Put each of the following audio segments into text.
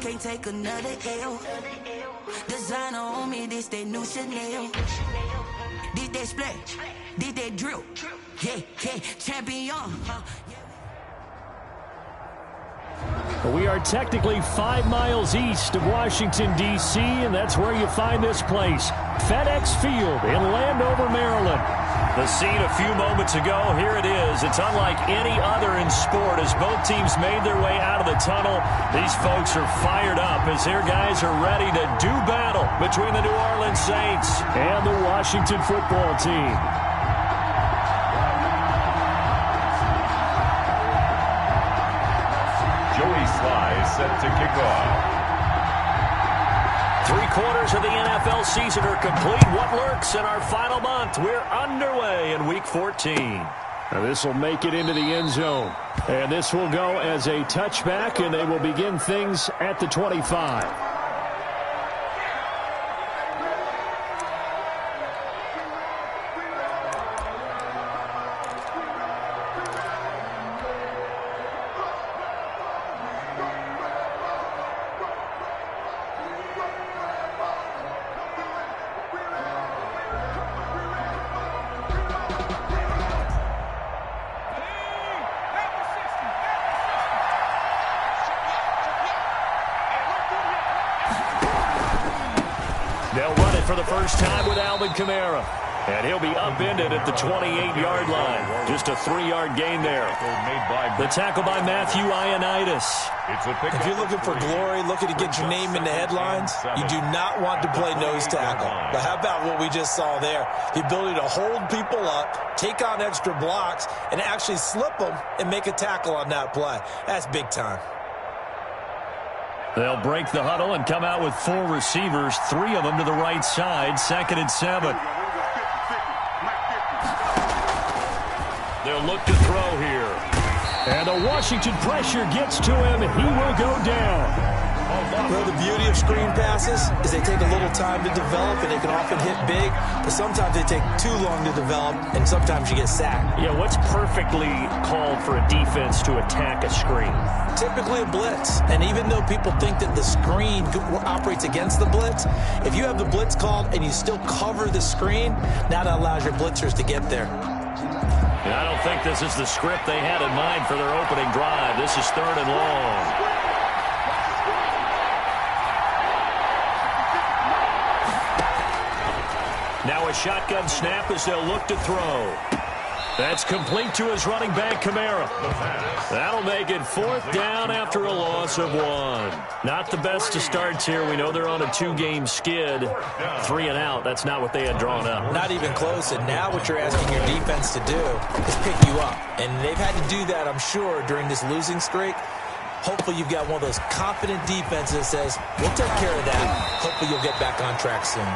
can't take another L. Designer on me, this that new Chanel. This that splash, this that drill. Yeah, champion. We are technically 5 miles east of Washington, D.C., and that's where you find this place, FedEx Field in Landover, Maryland. The scene a few moments ago, here it is. It's unlike any other in sport as both teams made their way out of the tunnel. These folks are fired up as their guys are ready to do battle between the New Orleans Saints and the Washington football team. Joey Sly is set to kick off. 3/4 of the NFL season are complete. What lurks in our final month? We're underway in Week 14. Now this will make it into the end zone. And this will go as a touchback, and they will begin things at the 25. They'll run it for the first time with Alvin Kamara. And he'll be upended at the 28-yard line. Just a 3-yard gain there. The tackle by Matthew Ioannidis. If you're looking for glory, looking to get your name in the headlines, you do not want to play nose tackle. But how about what we just saw there? The ability to hold people up, take on extra blocks, and actually slip them and make a tackle on that play. That's big time. They'll break the huddle and come out with 4 receivers, 3 of them to the right side, 2nd and 7. They'll look to throw here. And the Washington pressure gets to him. He will go down. Well, the beauty of screen passes is they take a little time to develop, and they can often hit big, but sometimes they take too long to develop, and sometimes you get sacked. Yeah, what's perfectly called for a defense to attack a screen? Typically a blitz, and even though people think that the screen operates against the blitz, if you have the blitz called and you still cover the screen, now that allows your blitzers to get there. And I don't think this is the script they had in mind for their opening drive. This is 3rd and long. Now a shotgun snap as they'll look to throw. That's complete to his running back, Kamara. That'll make it 4th down after a loss of 1. Not the best of starts here. We know they're on a 2-game skid. 3 and out. That's not what they had drawn up. Not even close. And now what you're asking your defense to do is pick you up. And they've had to do that, I'm sure, during this losing streak. Hopefully you've got one of those confident defenses that says, we'll take care of that. Hopefully you'll get back on track soon.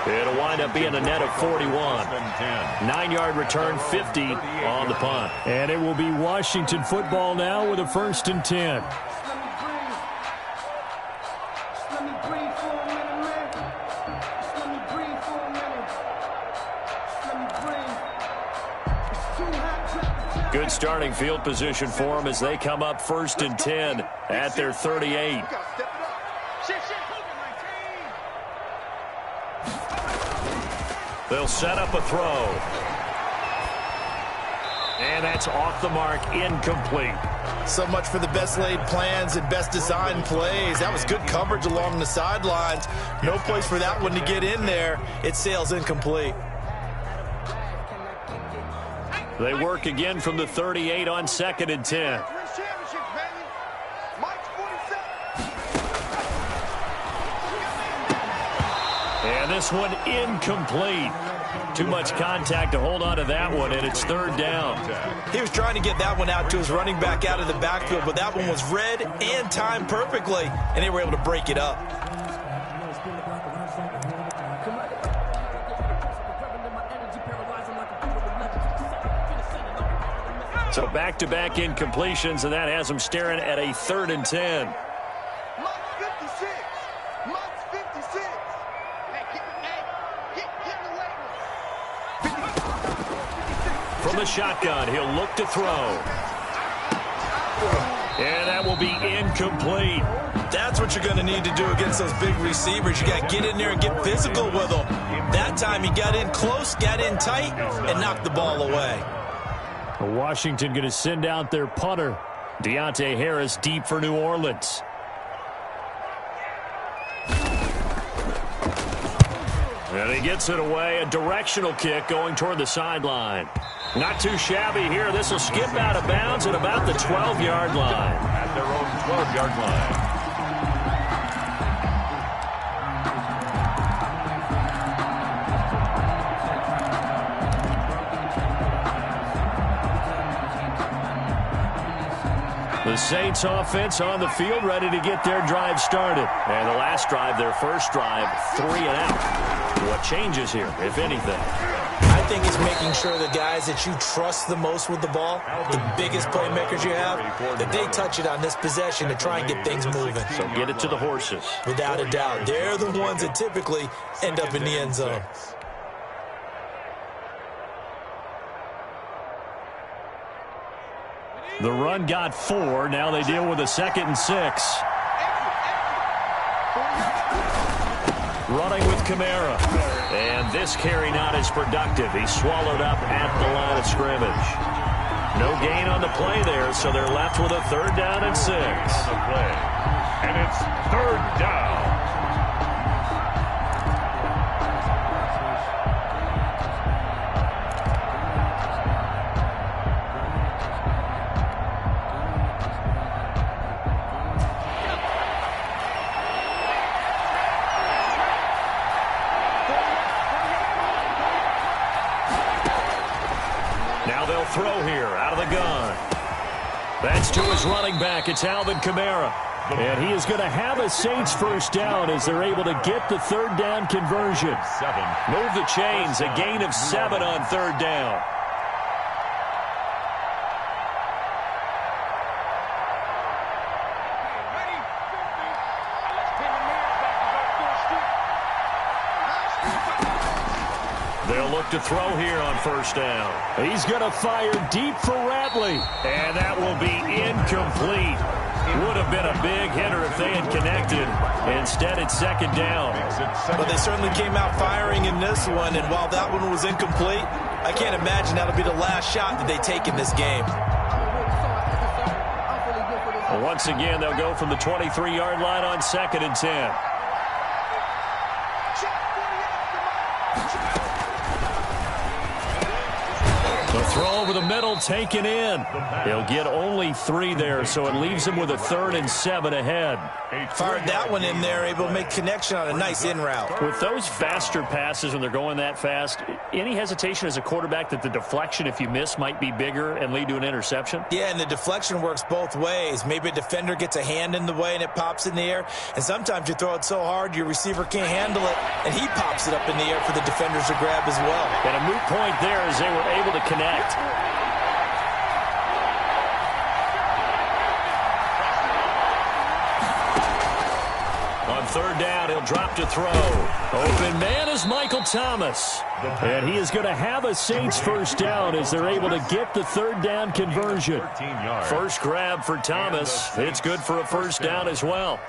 It'll wind up being a net of 41. 9-yard return, 50 on the punt. And it will be Washington football now with a 1st and 10. Good starting field position for them as they come up 1st and 10 at their 38. They'll set up a throw. And that's off the mark, incomplete. So much for the best laid plans and best designed plays. That was good coverage along the sidelines. No place for that one to get in there. It sails incomplete. They work again from the 38 on 2nd and 10. And this one incomplete. Too much contact to hold on to that one, and it's 3rd down. He was trying to get that one out to his running back out of the backfield, but that one was read and timed perfectly, and they were able to break it up. So back-to-back incompletions, and that has them staring at a 3rd and 10. From the shotgun, he'll look to throw. And that will be incomplete. That's what you're going to need to do against those big receivers. You got to get in there and get physical with them. That time he got in close, got in tight, and knocked the ball away. Washington going to send out their punter. Deontay Harris deep for New Orleans. And he gets it away. A directional kick going toward the sideline. Not too shabby here. This will skip out of bounds at about the 12-yard line. At their own 12-yard line. The Saints offense on the field, ready to get their drive started. And the last drive, their first drive, 3 and out. What changes here, if anything? I think it's making sure the guys that you trust the most with the ball, the biggest playmakers you have, that they touch it on this possession to try and get things moving. So get it to the horses. Without a doubt. They're the ones that typically end up in the end zone. The run got 4. Now they deal with a 2nd and 6. Running with Kamara. And this carry not as productive. He's swallowed up at the line of scrimmage. No gain on the play there, so they're left with a 3rd down and 6. And it's 3rd down. Throw here out of the gun. That's to his running back. It's Alvin Kamara. And he is going to have a Saints first down as they're able to get the 3rd down conversion. Move the chains. A gain of 7 on 3rd down. They'll look to throw here on 1st down. He's going to fire deep for Ratley. And that will be incomplete. Would have been a big hitter if they had connected. Instead, it's 2nd down. But they certainly came out firing in this one. And while that one was incomplete, I can't imagine that'll be the last shot that they take in this game. Well, once again, they'll go from the 23-yard line on 2nd and 10. The throw over the middle taken in. He'll get only 3 there, so it leaves him with a 3rd and 7 ahead. Fired that one in there, able to make connection on a nice in route. With those faster passes when they're going that fast, any hesitation as a quarterback that the deflection, if you miss, might be bigger and lead to an interception? Yeah, and the deflection works both ways. Maybe a defender gets a hand in the way and it pops in the air, and sometimes you throw it so hard your receiver can't handle it, and he pops it up in the air for the defenders to grab as well. And a moot point there as they were able to connect. On 3rd down, he'll drop to throw. Open man is Michael Thomas. And he is going to have a Saints first down as they're able to get the 3rd down conversion. First grab for Thomas. It's good for a 1st down as well.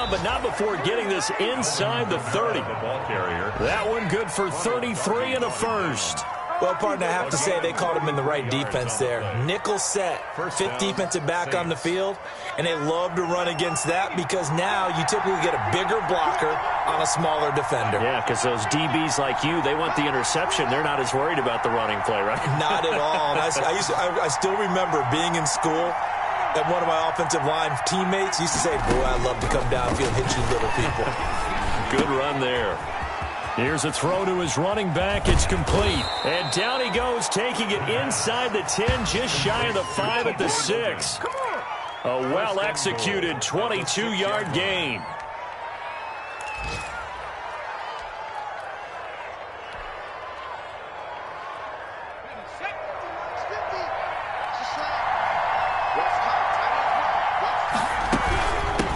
But not before getting this inside the 30. That one good for 33 and a 1st. Well, partner, I have to say they called him in the right defense there. Nickel set, 5th defensive back on the field, and they love to run against that because now you typically get a bigger blocker on a smaller defender. Yeah, because those DBs like you, they want the interception. They're not as worried about the running play, right? Not at all. And I still remember being in school, and one of my offensive line teammates used to say, boy, I'd love to come downfield and hit you little people. Good run there. Here's a throw to his running back. It's complete. And down he goes, taking it inside the 10, just shy of the 5 at the 6. A well-executed 22-yard gain.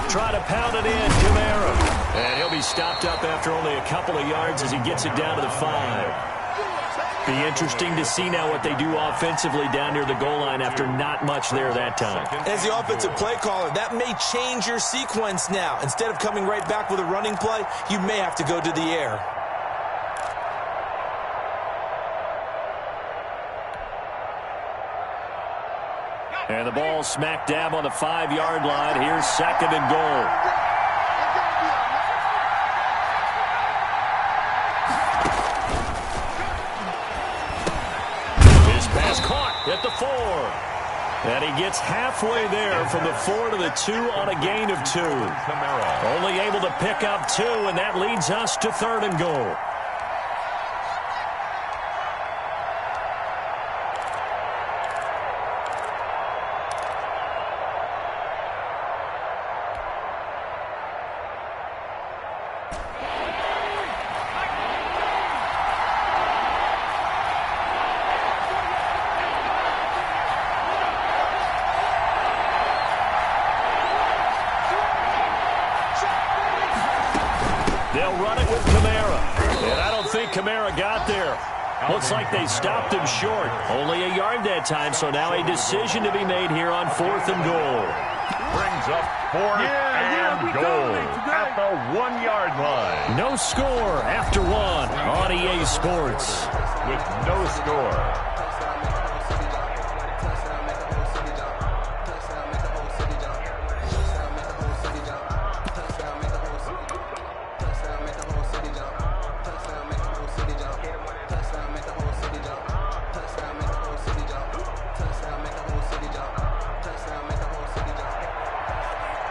Try to pound it in, Kamara. And he'll be stopped up after only a couple of yards as he gets it down to the 5. Be interesting to see now what they do offensively down near the goal line after not much there that time. As the offensive play caller, that may change your sequence now. Instead of coming right back with a running play, you may have to go to the air. And the ball smack dab on the 5-yard line. Here's 2nd and goal. At the 4. And he gets halfway there from the 4 to the 2 on a gain of 2. Only able to pick up 2, and that leads us to 3rd and goal. They'll run it with Kamara. And I don't think Kamara got there. Looks like they stopped him short. Only a yard that time, so now a decision to be made here on 4th and goal. Brings up 4th and goal at the 1-yard line. No score after 1 on EA Sports. With no score.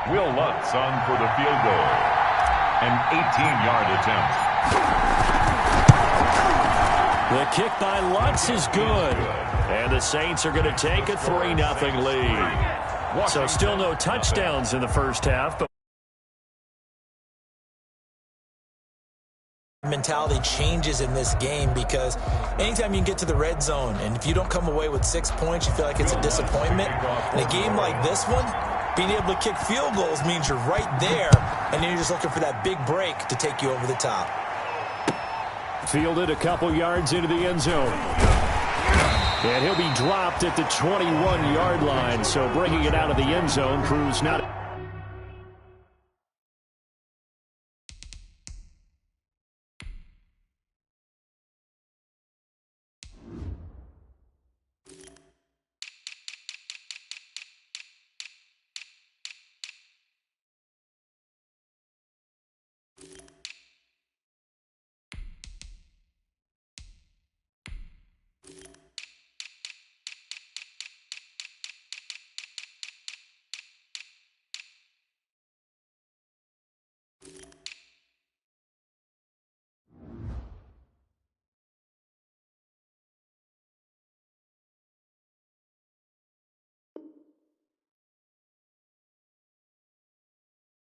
Will Lutz on for the field goal. An 18-yard attempt. The kick by Lutz is good. And the Saints are going to take a 3-0 lead. So still no touchdowns in the first half, but mentality changes in this game because anytime you can get to the red zone and if you don't come away with 6 points, you feel like it's a disappointment. In a game like this one, being able to kick field goals means you're right there, and then you're just looking for that big break to take you over the top. Fielded a couple yards into the end zone. And he'll be dropped at the 21-yard line, so bringing it out of the end zone proves not...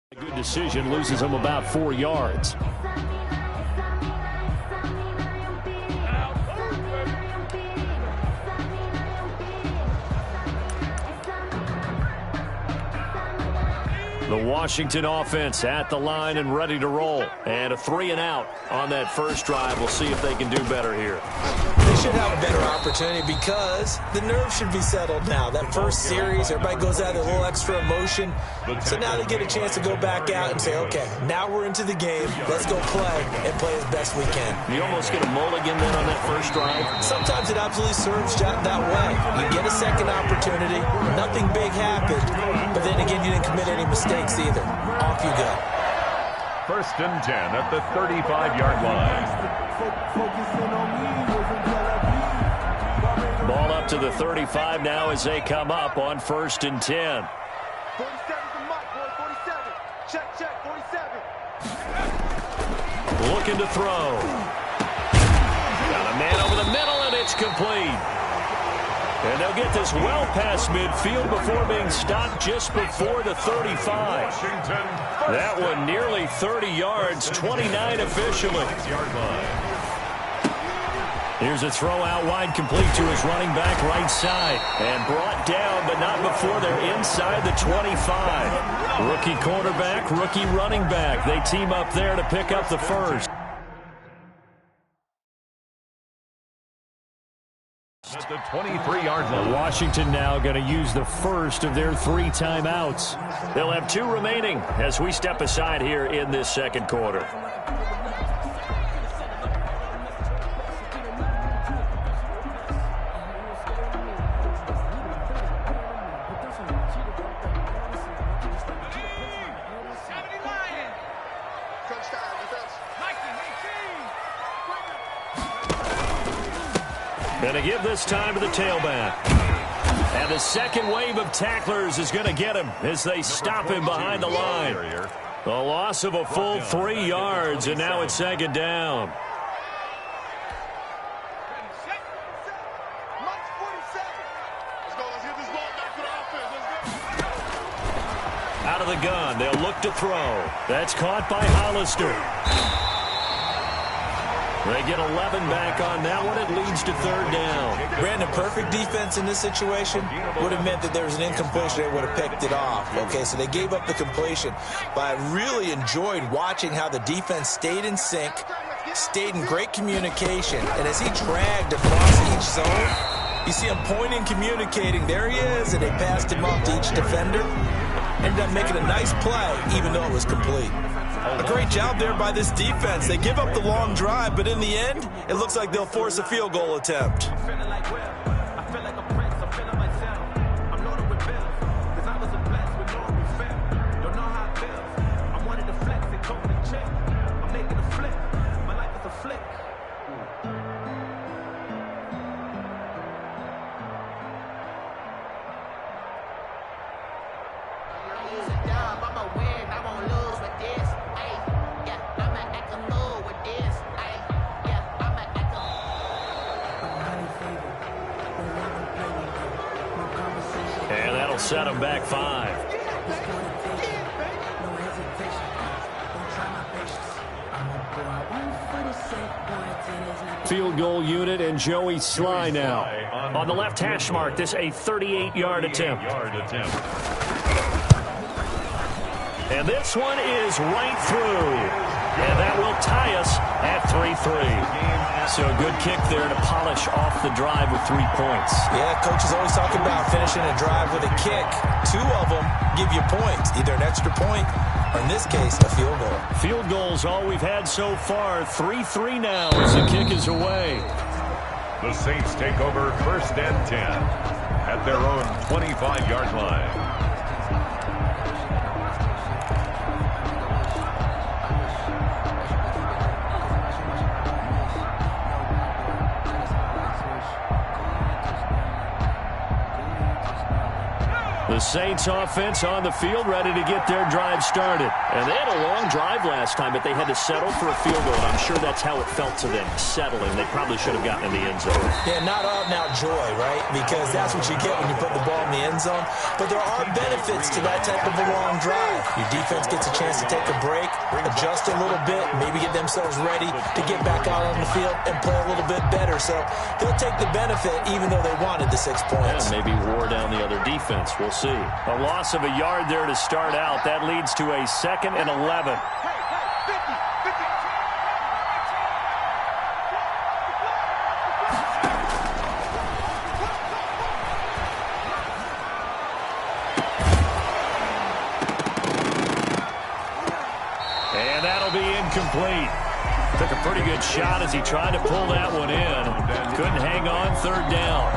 A good decision, loses him about 4 yards. The Washington offense at the line and ready to roll. And a 3-and-out on that first drive. We'll see if they can do better here. They should have a better opportunity because the nerves should be settled now. That first series, everybody goes out with a little extra emotion. So now they get a chance to go back out and say, okay, now we're into the game. Let's go play and play as best we can. You almost get a mulligan then on that first drive. Sometimes it absolutely serves that way. You get a second opportunity. Nothing big happened. But then again, you didn't commit any mistakes either. Off you go. 1st and 10 at the 35-yard line. Ball up to the 35 now as they come up on 1st and 10. 47's the mark, boy. 47. Check, 47. Looking to throw. Got a man over the middle, and it's complete. And they'll get this well past midfield before being stopped just before the 35. That one nearly 30 yards, 29 officially. Here's a throw out wide, complete to his running back right side. And brought down, but not before they're inside the 25. Rookie quarterback, rookie running back. They team up there to pick up the first. At the 23-yard line. Washington now going to use the first of their 3 timeouts. They'll have 2 remaining as we step aside here in this second quarter. Going to give this time to the tailback. And the second wave of tacklers is going to get him as they stop him behind the line. A loss of a full 3 yards, and now it's second down. Out of the gun, they'll look to throw. That's caught by Hollister. They get 11 back on that one. It leads to third down. Brandon, perfect defense in this situation would have meant that there was an incompletion. They would have picked it off. Okay, so they gave up the completion. But I really enjoyed watching how the defense stayed in sync, stayed in great communication. And as he dragged across each zone, you see him pointing, communicating. There he is, and they passed him off to each defender. Ended up making a nice play, even though it was complete. A great job there by this defense. They give up the long drive, but in the end, it looks like they'll force a field goal attempt. Set them back 5. Field goal unit and Joey Sly now. On the left hash mark, this a 38-yard attempt. And this one is right through. And that will tie us at 3-3. So a good kick there to polish off the drive with 3 points. Yeah, coach is always talking about finishing a drive with a kick. 2 of them give you points, either an extra point or, in this case, a field goal. Field goals all we've had so far. 3-3 now as the kick is away. The Saints take over 1st and 10 at their own 25-yard line. The Saints offense on the field, ready to get their drive started. And they had a long drive last time, but they had to settle for a field goal. And I'm sure that's how it felt to them, settling. They probably should have gotten in the end zone. Yeah, not out-and-out joy, right? Because that's what you get when you put the ball in the end zone. But there are benefits to that type of a long drive. Your defense gets a chance to take a break, adjust a little bit, maybe get themselves ready to get back out on the field and play a little bit better. So they'll take the benefit even though they wanted the 6 points. Yeah, maybe wore down the other defense. We'll see. A loss of a yard there to start out. That leads to a 2nd and 11. And that'll be incomplete. Took a pretty good shot as he tried to pull that one in. Couldn't hang on, 3rd down.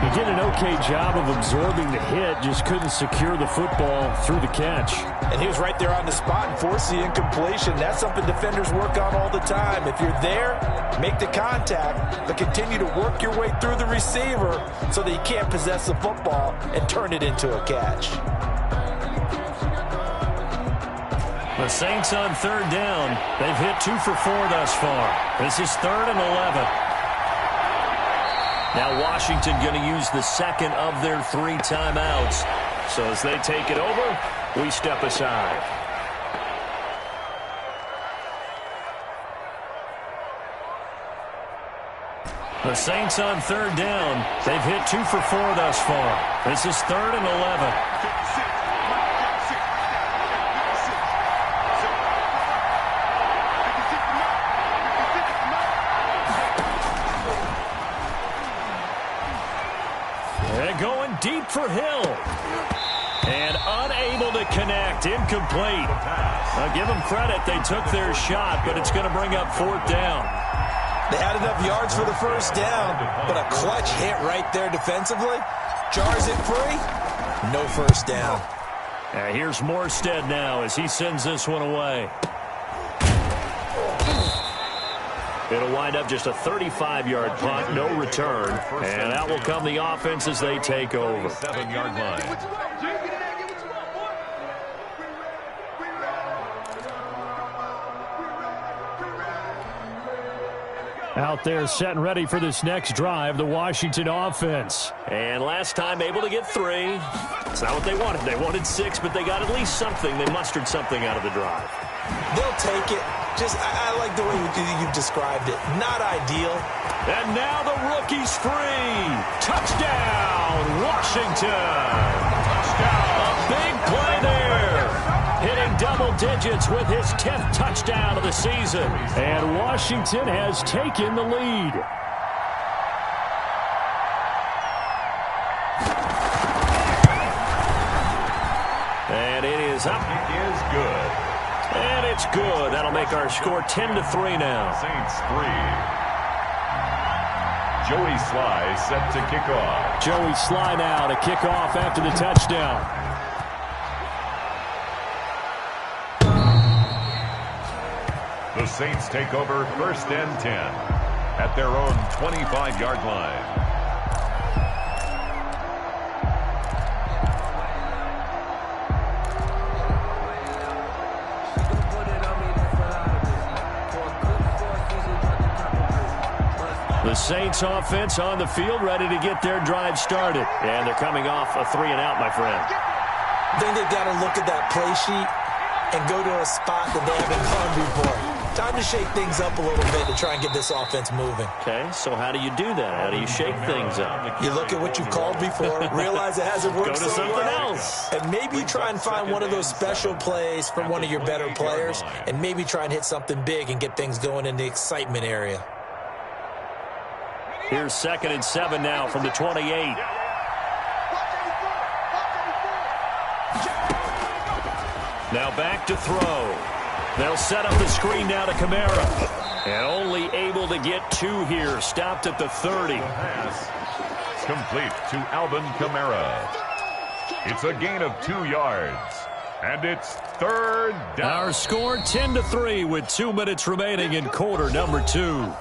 He did an okay job of absorbing the hit, just couldn't secure the football through the catch. And he was right there on the spot and forced the incompletion. That's something defenders work on all the time. If you're there, make the contact, but continue to work your way through the receiver so that you can't possess the football and turn it into a catch. The Saints on 3rd down. They've hit 2 for 4 thus far. This is 3rd and 11. Now Washington going to use the 2nd of their 3 timeouts. So as they take it over, we step aside. The Saints on third down. They've hit 2 for 4 thus far. This is 3rd and 11. They're going deep for Hill. And unable to connect. Incomplete. I'll give them credit. They took their shot, but it's going to bring up 4th down. They had enough yards for the first down, but a clutch hit right there defensively. Jars it free. No first down. Here's Morstead now as he sends this one away. It'll wind up just a 35-yard punt, no return. And out will come the offense as they take over. 7-yard line. Out there set and ready for this next drive, the Washington offense. And last time able to get 3. It's not what they wanted. They wanted 6, but they got at least something. They mustered something out of the drive. They'll take it. Just, I like the way you've described it. Not ideal. And now the rookie's free. Touchdown, Washington. Touchdown. A big play there. Hitting double digits with his 10th touchdown of the season. And Washington has taken the lead. And it is up. It is good. And it's good. That'll make our score 10-3 now. Saints 3. Joey Sly set to kick off. Joey Sly now to kick off after the touchdown. The Saints take over 1st and 10 at their own 25-yard line. The Saints offense on the field, ready to get their drive started. And they're coming off a 3-and-out, my friend. I think they've got to look at that play sheet and go to a spot that they haven't gone before. Time to shake things up a little bit to try and get this offense moving. Okay, so how do you do that? How do you shake things up? You look at what you've called before, realize it hasn't worked Go to so something well, else. and maybe try and find one of those special plays from one of your better players, and maybe try and hit something big and get things going in the excitement area. Here's 2nd and 7 now from the 28. Now back to throw. They'll set up the screen now to Kamara. And only able to get 2 here. Stopped at the 30. Pass complete to Alvin Kamara. It's a gain of 2 yards. And it's 3rd down. Our score 10-3 with 2 minutes remaining in quarter number 2.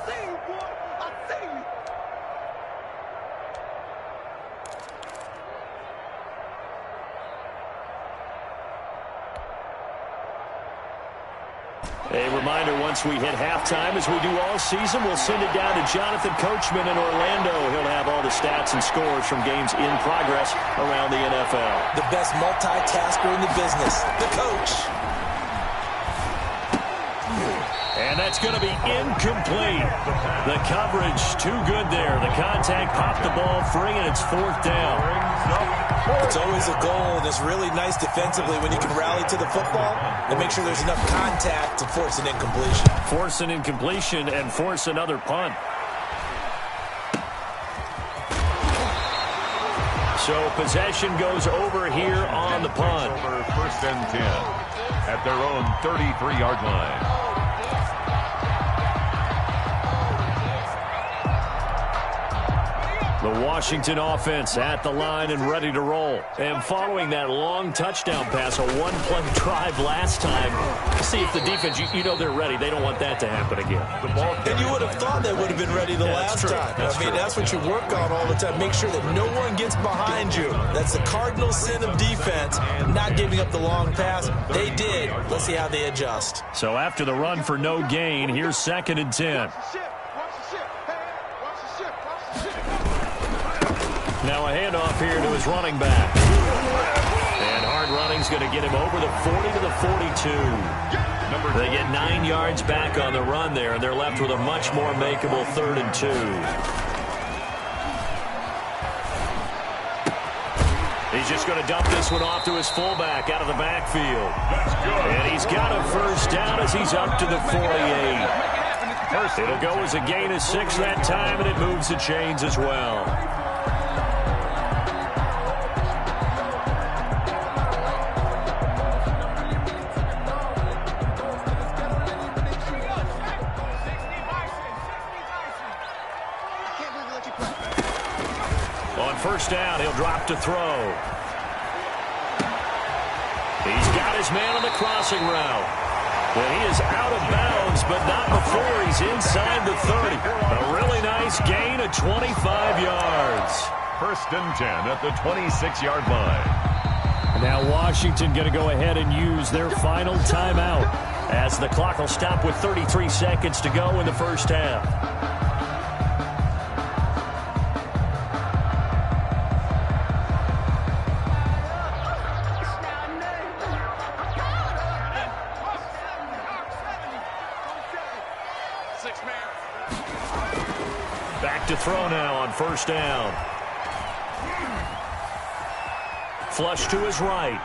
A reminder, once we hit halftime, as we do all season, we'll send it down to Jonathan Coachman in Orlando. He'll have all the stats and scores from games in progress around the NFL. The best multitasker in the business, the coach. And that's going to be incomplete. The coverage too good there. The contact popped the ball free, and it's 4th down. It's always a goal, and it's really nice defensively when you can rally to the football and make sure there's enough contact to force an incompletion. Force an incompletion and force another punt. So possession goes over here on the punt. Over 1st and 10 at their own 33-yard line. The Washington offense at the line and ready to roll. And following that long touchdown pass, a one-play drive last time, see if the defense, you know they're ready. They don't want that to happen again. And you would have thought they would have been ready the last time. That's what you work on all the time. Make sure that no one gets behind you. That's the cardinal sin of defense, not giving up the long pass. They did. Let's see how they adjust. So after the run for no gain, here's 2nd and 10. Now a handoff here to his running back. And hard running's going to get him over the 40 to the 42. They get 9 yards back on the run there, and they're left with a much more makeable 3rd and 2. He's just going to dump this one off to his fullback out of the backfield. And he's got a first down as he's up to the 48. It'll go as a gain of 6 that time, and it moves the chains as well. On first down, he'll drop to throw. He's got his man on the crossing route. Well, he is out of bounds, but not before he's inside the 30. A really nice gain of 25 yards. First and 10 at the 26-yard line. Now Washington going to go ahead and use their final timeout as the clock will stop with 33 seconds to go in the first half. Back to throw now on first down. Flush to his right.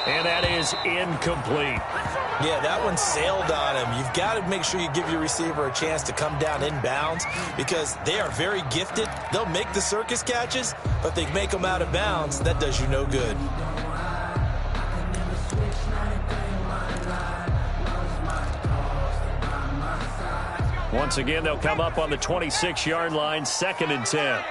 And that is incomplete. Yeah, that one sailed on him. You've got to make sure you give your receiver a chance to come down inbounds because they are very gifted. They'll make the circus catches, but if they make them out of bounds, that does you no good. Once again, they'll come up on the 26-yard line, 2nd and 10.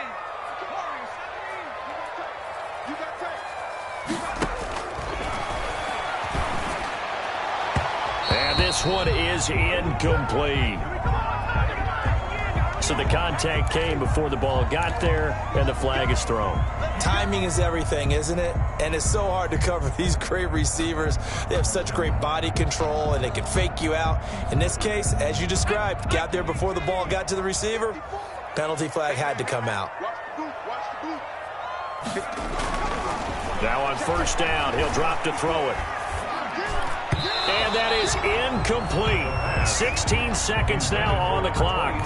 And this one is incomplete. So the contact came before the ball got there, and the flag is thrown. Timing is everything, isn't it? And it's so hard to cover these great receivers. They have such great body control, and they can fake you out. In this case, as you described, got there before the ball got to the receiver. Penalty flag had to come out. Now on first down, he'll drop to throw it. And that is incomplete. 16 seconds now on the clock.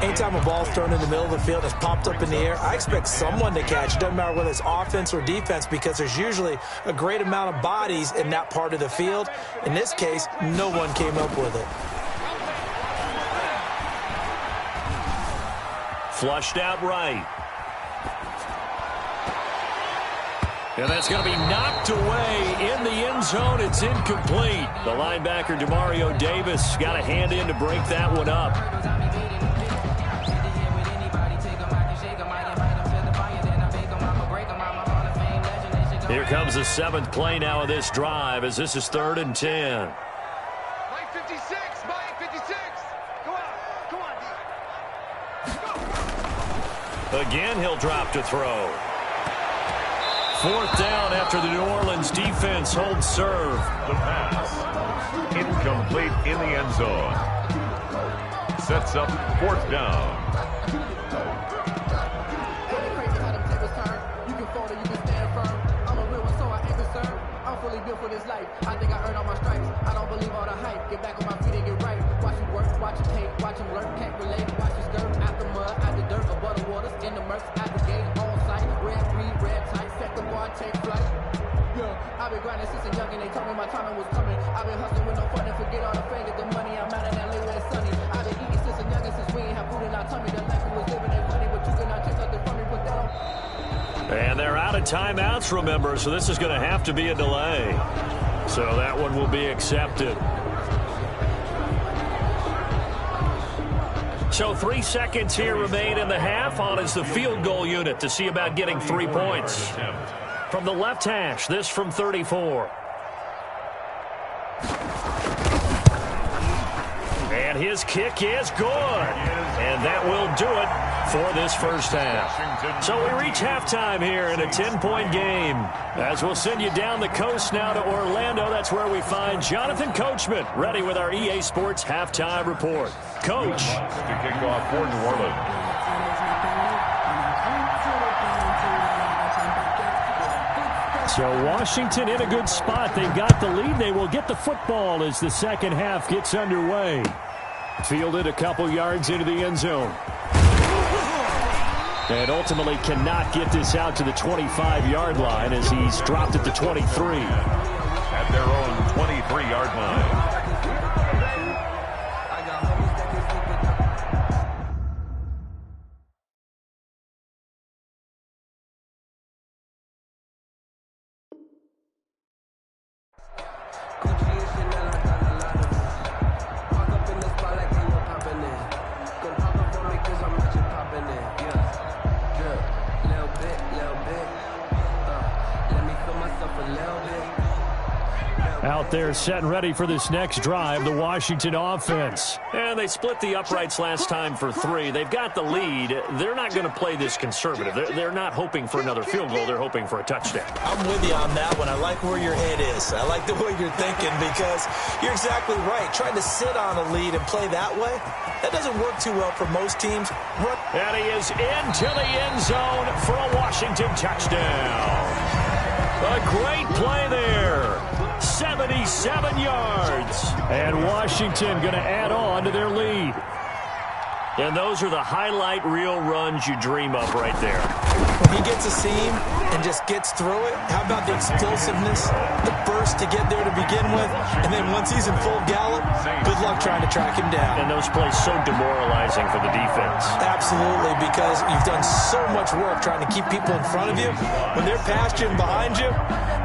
Anytime a ball's thrown in the middle of the field and it's popped up in the air, I expect someone to catch. It doesn't matter whether it's offense or defense because there's usually a great amount of bodies in that part of the field. In this case, no one came up with it. Flushed out right. And that's going to be knocked away in the end zone. It's incomplete. The linebacker, Demario Davis, got a hand in to break that one up. Here comes the 7th play now of this drive as this is 3rd and 10. Mike 56, Mike 56. Go on. Again, he'll drop to throw. 4th down after the New Orleans defense holds serve. The pass. Incomplete in the end zone. Sets up 4th down. For this life, I think I earned all my stripes. I don't believe all the hype. Get back on my feet and get right. Watch him work, watch him hate, watch him lurk, can't relate. Watch his skirt out the mud, out the dirt, above the waters, in the murks, out the gate, on sight. Red breed, red tight, set the bar, take flight. Yeah, I've been grinding since a young and they told me my timing was coming. I've been hustling with no fun and forget all the fame, get the money. I'm out in LA where it's sunny. I've been eating since a young and since we ain't have food in our tummy. The life we was living ain't funny, but you cannot take nothing from me, put that on. And they're out of timeouts, remember, so this is going to have to be a delay. So that one will be accepted. So 3 seconds here remain in the half. On is the field goal unit to see about getting 3 points. From the left hash, this from 34. And his kick is good. And that will do it for this first half. So we reach halftime here in a 10-point game. As we'll send you down the coast now to Orlando, that's where we find Jonathan Coachman ready with our EA Sports halftime report. Coach. To kick off for New Orleans. So Washington in a good spot. They've got the lead. They will get the football as the second half gets underway. Fielded a couple yards into the end zone. And ultimately cannot get this out to the 25-yard line as he's dropped at the 23. At their own 23-yard line. Out there set and ready for this next drive, the Washington offense. And they split the uprights last time for 3. They've got the lead. They're not going to play this conservative. They're not hoping for another field goal. They're hoping for a touchdown. I'm with you on that one. I like where your head is. I like the way you're thinking because you're exactly right. Trying to sit on a lead and play that way, that doesn't work too well for most teams. And he is into the end zone for a Washington touchdown. A great play there. 77 yards. And Washington going to add on to their lead. And those are the highlight reel runs you dream of right there. When he gets a seam and just gets through it, how about the explosiveness, the burst to get there to begin with, and then once he's in full gallop, good luck trying to track him down. And those plays so demoralizing for the defense. Absolutely, because you've done so much work trying to keep people in front of you. When they're past you and behind you,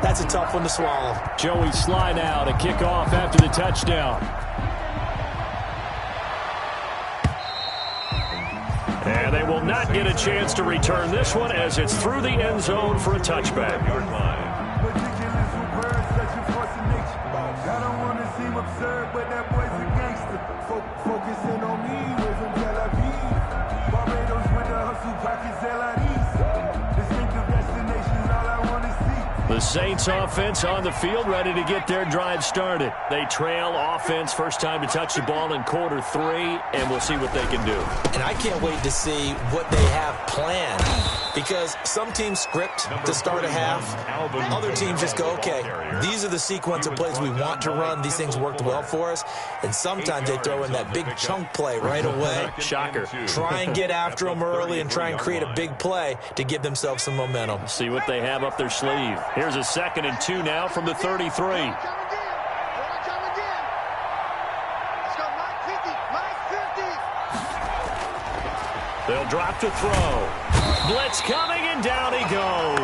that's a tough one to swallow. Joey Sly now to kick off after the touchdown. And they will not get a chance to return this one as it's through the end zone for a touchback. The Saints offense on the field, ready to get their drive started. They trail offense, first time to touch the ball in quarter 3, and we'll see what they can do. And I can't wait to see what they have planned, because some teams script to start a half. Other teams just go, okay, these are the sequence of plays we want to run. These things worked well for us. And sometimes they throw in that big chunk play right away. Shocker. Try and get after them early and try and create a big play to give themselves some momentum. See what they have up their sleeve. Here's a 2nd and 2 now from the 33. They'll drop to throw. Blitz coming, and down he goes.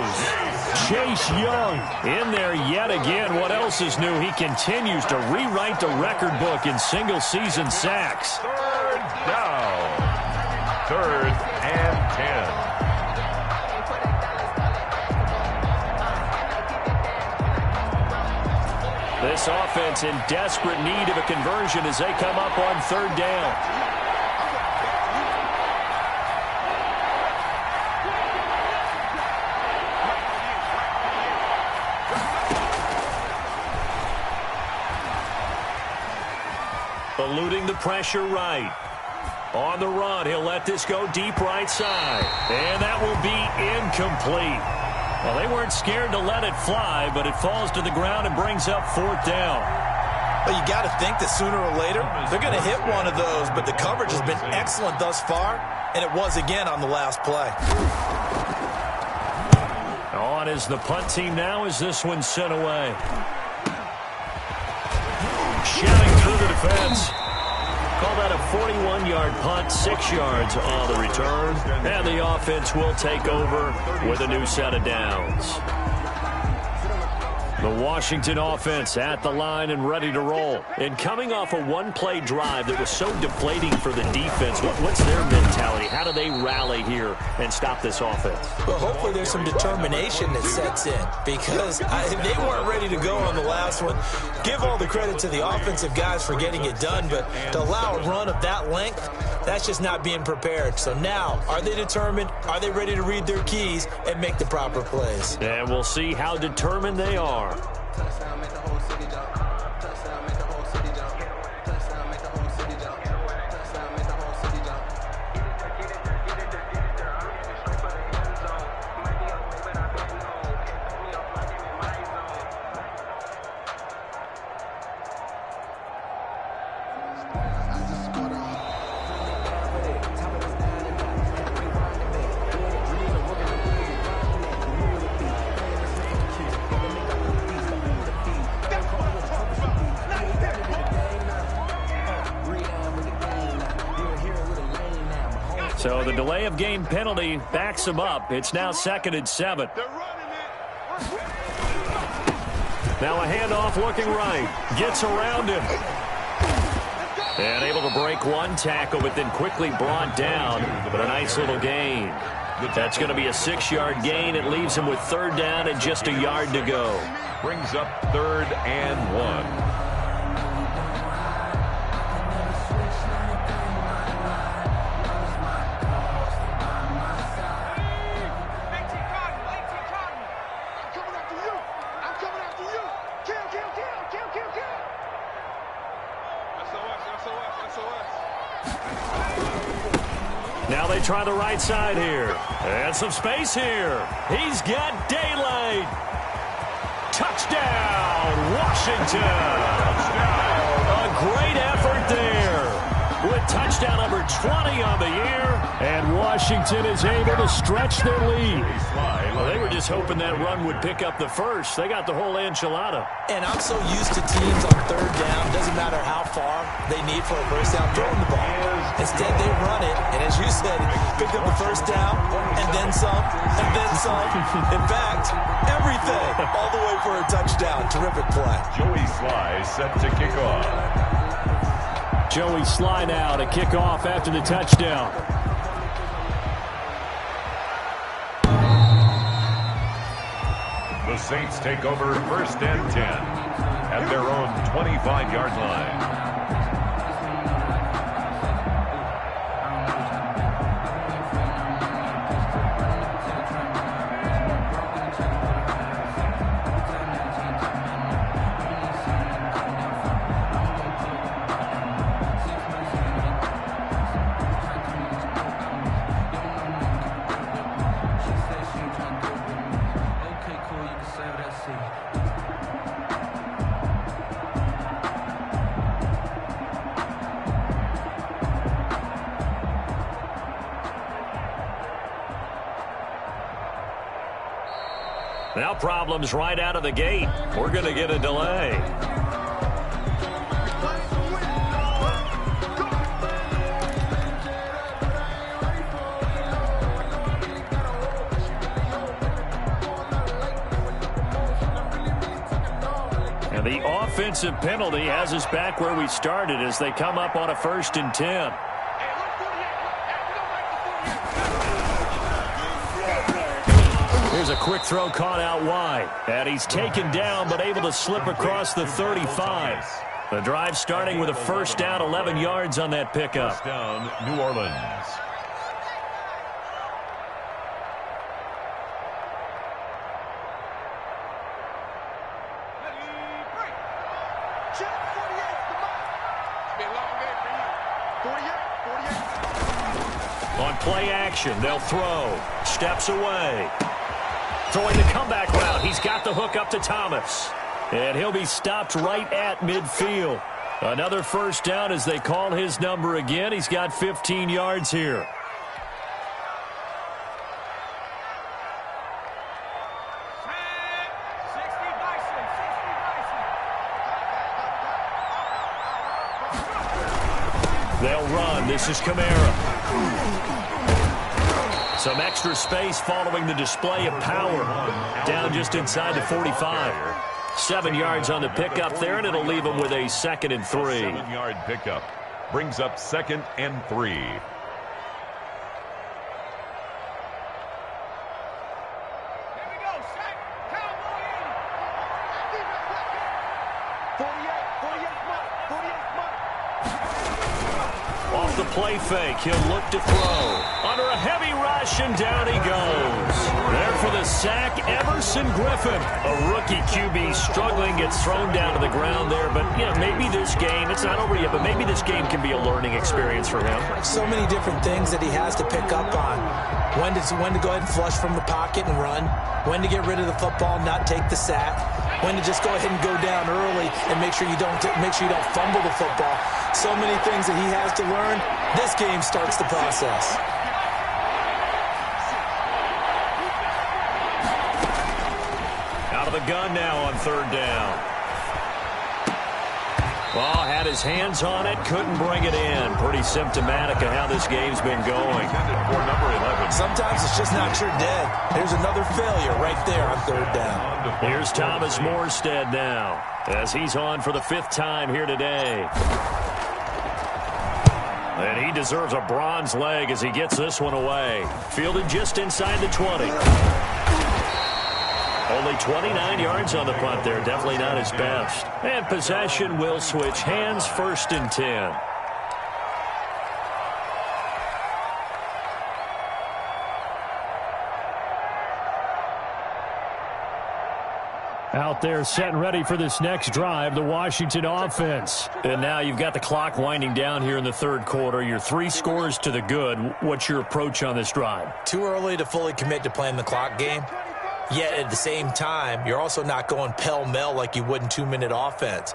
Chase Young in there yet again. What else is new? He continues to rewrite the record book in single-season sacks. 3rd down. 3rd and 10. This offense in desperate need of a conversion as they come up on 3rd down. Eluding the pressure right. On the run, he'll let this go deep right side. And that will be incomplete. Well, they weren't scared to let it fly, but it falls to the ground and brings up 4th down. Well, you got to think that sooner or later they're going to hit one of those, but the coverage has been excellent thus far, and it was again on the last play. On is the punt team now as this one's sent away. Shouting through the defense. Call that a 41-yard punt, 6 yards on the return. And the offense will take over with a new set of downs. The Washington offense at the line and ready to roll. And coming off a one-play drive that was so deflating for the defense, what's their mentality? How do they rally here and stop this offense? Well, hopefully there's some determination that sets in, because they weren't ready to go on the last one. Give all the credit to the offensive guys for getting it done, but to allow a run of that length, that's just not being prepared. So now, are they determined? Are they ready to read their keys and make the proper plays? And we'll see how determined they are. So the delay of game penalty backs him up. It's now 2nd and 7. Now a handoff looking right. Gets around him. And able to break one tackle, but then quickly brought down. But a nice little gain. That's going to be a 6-yard gain. It leaves him with 3rd down and just a yard to go. Brings up 3rd and 1. Now they try the right side here. And some space here. He's got daylight. Touchdown, Washington. A great effort there. With touchdown number 20 on the year. And Washington is able to stretch their lead. Well, they were just hoping that run would pick up the first. They got the whole enchilada. And I'm so used to teams on 3rd down. Doesn't matter how far they need for a first down, throwing the ball. Instead, they run it. And as you said, pick up the first down, and then some, and then some. In fact, everything. All the way for a touchdown. Terrific play. Joey Sly set to kick off. Joey Sly now to kick off after the touchdown. The Saints take over 1st and 10 at their own 25-yard line. Now problems right out of the gate. We're going to get a delay. And the offensive penalty has us back where we started as they come up on a 1st and 10. Here's a quick throw caught out wide. And he's taken down but able to slip across the 35. The drive starting with a 1st down, 11 yards on that pickup. 1st down, New Orleans. On play action, they'll throw. Steps away. Throwing the comeback route. He's got the hook up to Thomas. And he'll be stopped right at midfield. Another 1st down as they call his number again. He's got 15 yards here. They'll run. This is Kamara. Some extra space following the display of power. Down just inside the 45. 7 yards on the pickup there, and it'll leave them with a 2nd and 3. 7-yard pickup. Brings up 2nd and 3. Off the play fake, he'll look to throw. Under a heavy rush, and down he goes. There for the sack, Everson Griffin. A rookie QB struggling, gets thrown down to the ground there. But, you know, maybe this game, it's not over yet, but maybe this game can be a learning experience for him. So many different things that he has to pick up on. When to go ahead and flush from the pocket and run. When to get rid of the football and not take the sack. When to just go ahead and go down early and make sure you don't fumble the football. So many things that he has to learn. This game starts the process. Out of the gun now on 3rd down. Well, had his hands on it, couldn't bring it in. Pretty symptomatic of how this game's been going. For number 11. Sometimes it's just not your day. There's another failure right there on third down. Here's Thomas Morstead now, as he's on for the 5th time here today. And he deserves a bronze leg as he gets this one away. Fielded just inside the 20. Only 29 yards on the punt there. Definitely not his best. And possession will switch hands, 1st and 10. Out there set and ready for this next drive, the Washington offense. And now you've got the clock winding down here in the 3rd quarter. You're 3 scores to the good. What's your approach on this drive? Too early to fully commit to playing the clock game. Yet at the same time, you're also not going pell-mell like you would in 2-minute offense.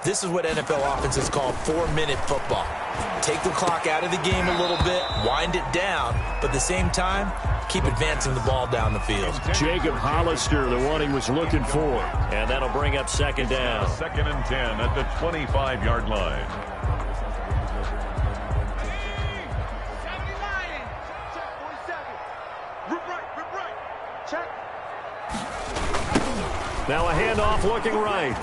This is what NFL offenses call 4-minute football. Take the clock out of the game a little bit, wind it down, but at the same time, keep advancing the ball down the field. Jacob Hollister, the one he was looking for. And that'll bring up 2nd down. 2nd and 10 at the 25-yard line. Now a handoff looking right.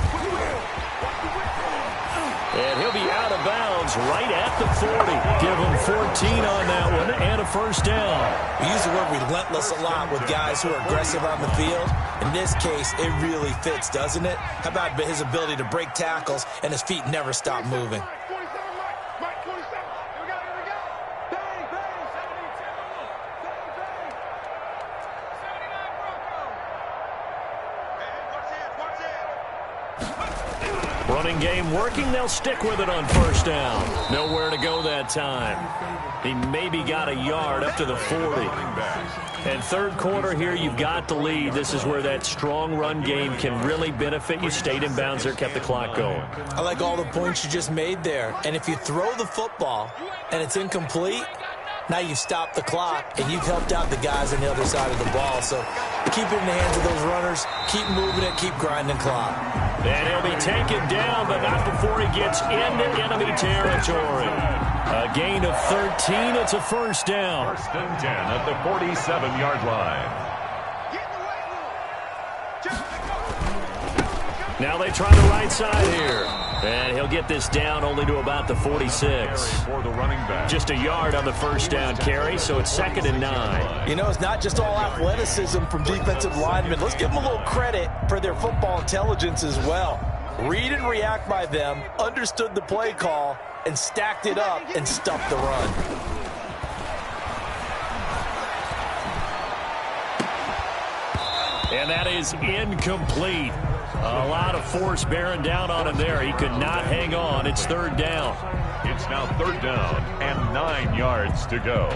And he'll be out of bounds right at the 40. Give him 14 on that one and a 1st down. We use the word relentless a lot with guys who are aggressive on the field. In this case, it really fits, doesn't it? How about his ability to break tackles and his feet never stop moving? Running game working. They'll stick with it on 1st down. Nowhere to go that time. He maybe got a yard up to the 40. And 3rd quarter here, you've got the lead. This is where that strong run game can really benefit you. Stayed in bounds there, kept the clock going. I like all the points you just made there. And if you throw the football and it's incomplete, now you've stopped the clock and you've helped out the guys on the other side of the ball. So keep it in the hands of those runners. Keep moving it. Keep grinding clock. And he'll be taken down, but not before he gets into enemy territory. A gain of 13. It's a 1st down. 1st and 10 at the 47-yard line. Now they try the right side here. And he'll get this down only to about the 46. For the running back. Just a yard on the 1st down carry, so it's 2nd and 9. You know, it's not just all athleticism from defensive linemen. Let's give them a little credit for their football intelligence as well. Read and react by them, understood the play call, and stacked it up and stuffed the run. And that is incomplete. A lot of force bearing down on him there. He could not hang on. It's 3rd down. It's now 3rd down and 9 yards to go.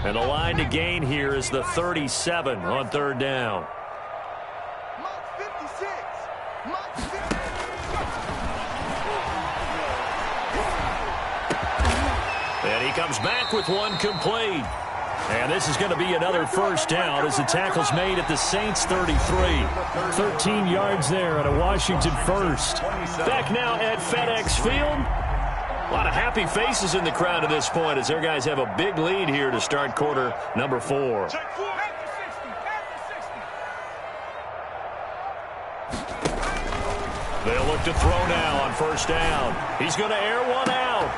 And the line to gain here is the 37 on 3rd down. And he comes back with one complete. And this is going to be another 1st down as the tackle's made at the Saints 33. 13 yards there at a Washington 1st. Back now at FedEx Field. A lot of happy faces in the crowd at this point as their guys have a big lead here to start quarter number 4. They'll look to throw now on 1st down. He's going to air one out.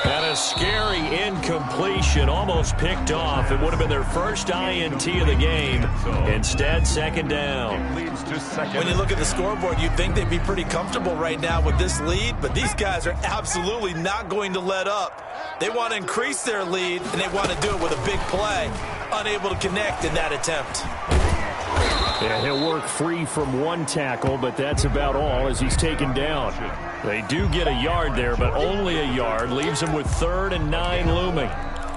And a scary incompletion, almost picked off. It would have been their first INT of the game. Instead, 2nd down. When you look at the scoreboard, you'd think they'd be pretty comfortable right now with this lead, but these guys are absolutely not going to let up. They want to increase their lead, and they want to do it with a big play. Unable to connect in that attempt. Yeah, he'll work free from one tackle, but that's about all as he's taken down. They do get a yard there, but only a yard. Leaves him with 3rd and 9 looming.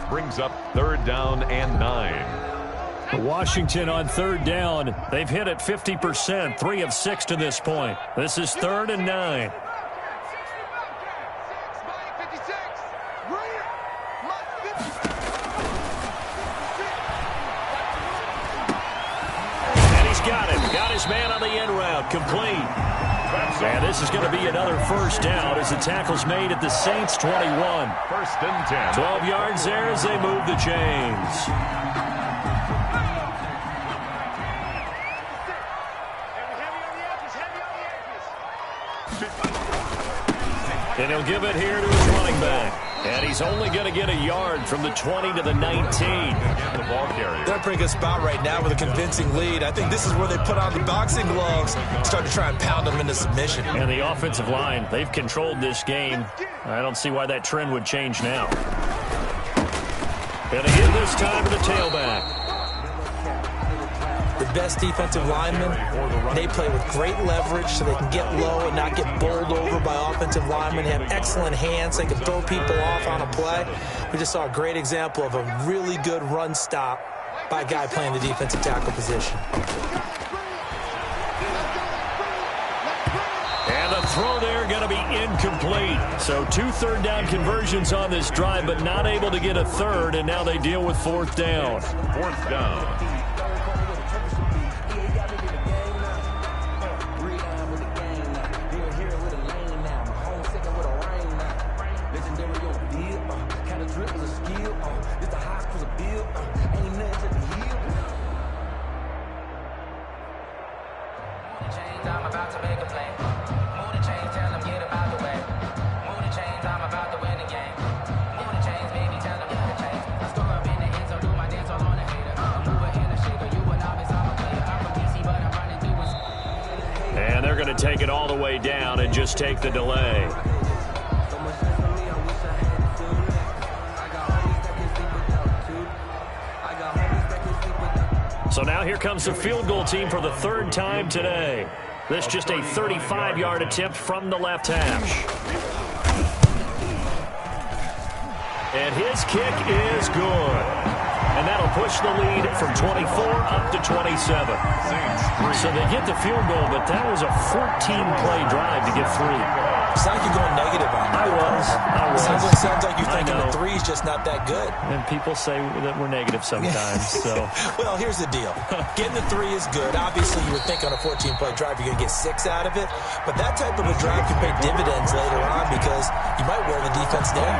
Brings up 3rd down and 9. Washington on 3rd down. They've hit it 50%, 3 of 6 to this point. This is 3rd and 9. complete. And this is going to be another first down as the tackle's made at the Saints' 21. First and 10. 12 yards there as they move the chains. And he'll give it here to his running back. And he's only going to get a yard from the 20 to the 19. They're in a pretty good spot right now with a convincing lead. I think this is where they put on the boxing gloves, start to try and pound them into submission. And the offensive line, they've controlled this game. I don't see why that trend would change now. And again this time to the tailback. The best defensive linemen, they play with great leverage so they can get low and not get bowled over by offensive linemen. They have excellent hands. They can throw people off on a play. We just saw a great example of a really good run stop by a guy playing the defensive tackle position. And the throw there going to be incomplete. So 2 third-down conversions on this drive, but not able to get a third, and now they deal with 4th down. 4th down. And they're going to take it all the way down and just take the delay. So now here comes the field goal team for the 3rd time today. This just a 35-yard attempt from the left hash. And his kick is good. And that'll push the lead from 24 up to 27. So they get the field goal, but that was a 14-play drive to get 3. It's like you're going negative on that. I was. Sounds like you're thinking the 3's just not that good. And people say that we're negative sometimes. So, well, here's the deal. Getting the 3 is good. Obviously, you would think on a 14-play drive you're going to get 6 out of it. But that type of a drive can pay dividends later on because you might wear the defense down.